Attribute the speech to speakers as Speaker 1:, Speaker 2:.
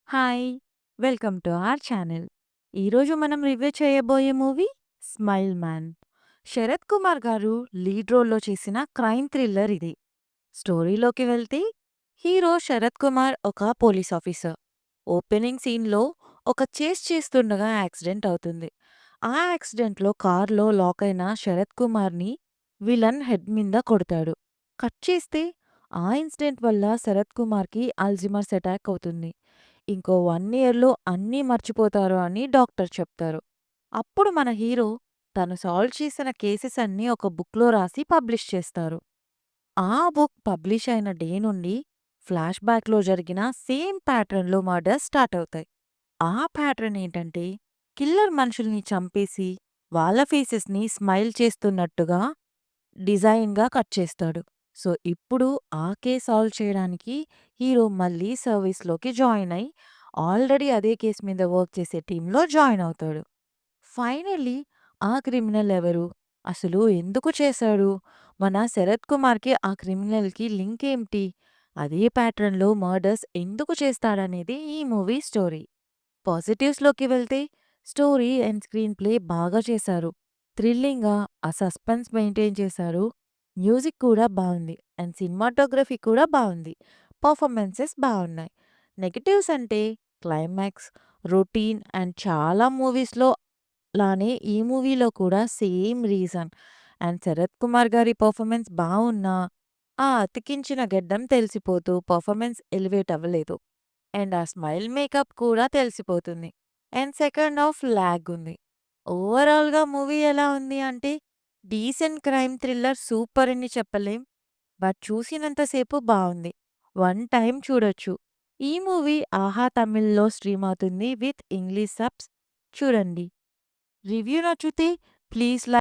Speaker 1: Hi! Welcome to our channel. ఈరోజు మనం review చేయబోయే movie 'Smile Man'. Sarath Kumar garu lead రోల్‌లో చేసిన క్రైమ్ థ్రిల్లర్ ఇది. స్టోరీలోకి వెళ్తే హీరో శరత్ కుమార్ ఒక పోలీస్ ఆఫీసర్. ఓపెనింగ్ సీన్‌లో ఒక చేస్ చేస్తుండగా యాక్సిడెంట్ అవుతుంది. ఆ యాక్సిడెంట్‌లో కార్‌లో లాక్ అయిన శరత్ కుమార్‌ని విలన్ హెడ్ మీద కొడతాడు. కట్ చేస్తే ఆ ఇన్సిడెంట్ వల్ల శరత్ కుమార్‌కి అల్జీమర్స్ అటాక్ అవుతుంది. ఇంకో 1 ఇయర్‌లో అన్నీ మర్చిపోతారు అని డాక్టర్ చెప్తారు. అప్పుడు మన హీరో తను సాల్వ్ చేసిన కేసెస్ అన్నీ ఒక బుక్‌లో రాసి పబ్లిష్ చేస్తారు. ఆ బుక్ పబ్లిష్ అయిన డే నుండి ఫ్లాష్ బ్యాక్‌లో జరిగిన సేమ్ ప్యాటర్న్‌లో మర్డర్స్ స్టార్ట్ అవుతాయి. ఆ ప్యాటర్న్ ఏంటంటే కిల్లర్ మనుషుల్ని చంపేసి వాళ్ళ ఫేసెస్‌ని స్మైల్ చేస్తున్నట్టుగా డిజైన్‌గా కట్ చేస్తాడు. సో, ఇప్పుడు ఆ కేస్ సాల్వ్ చేయడానికి హీరో మళ్ళీ సర్వీస్‌లోకి జాయిన్ అయ్యి, ఆల్రెడీ అదే కేస్ మీద వర్క్ చేసే టీమ్‌లో జాయిన్ అవుతాడు. ఫైనల్లీ ఆ క్రిమినల్ ఎవరు? అసలు ఎందుకు చేశాడు? మన శరత్ కుమార్‌కి ఆ క్రిమినల్‌కి లింక్ ఏంటి? అదే ప్యాటర్న్‌లో మర్డర్స్ ఎందుకు చేస్తాడనేది ఈ మూవీ స్టోరీ. పాజిటివ్స్‌లోకి వెళ్తే స్టోరీ అండ్ స్క్రీన్ ప్లే బాగా చేశారు. థ్రిల్లింగ్‌గా ఆ సస్పెన్స్ మెయింటైన్ చేశారు. మ్యూజిక్ కూడా బావుంది. అండ్ సినిమాటోగ్రఫీ కూడా బావుంది. పర్ఫార్మెన్సెస్ బావున్నాయి. నెగెటివ్స్ అంటే క్లైమాక్స్, రొటీన్ అండ్ చాలా మూవీస్‌లో లానే ఈ మూవీలో కూడా same reason. And Sarath Kumar గారి పర్ఫార్మెన్స్ బావున్నా, ఆ అతికించిన గెడ్డం తెలిసిపోతూ పర్ఫార్మెన్స్ ఎలివేట్ అవ్వలేదు. అండ్ ఆ స్మైల్ మేకప్ కూడా తెలిసిపోతుంది. అండ్ సెకండ్ హాఫ్ లాగ్ ఉంది. ఓవరాల్‌గా మూవీ ఎలా ఉంది అంటే, డీసెంట్ క్రైమ్ థ్రిల్లర్ సూపర్ అని చెప్పలేం. బట్ చూసినంత సేపు బావుంది. వన్ టైమ్ చూడొచ్చు. ఈ మూవీ ఆహా తమిళ్‌లో స్ట్రీమ్ అవుతుంది విత్ ఇంగ్లీష్ సబ్స్. చూడండి. రివ్యూ నచ్చితే ప్లీజ్ లైక్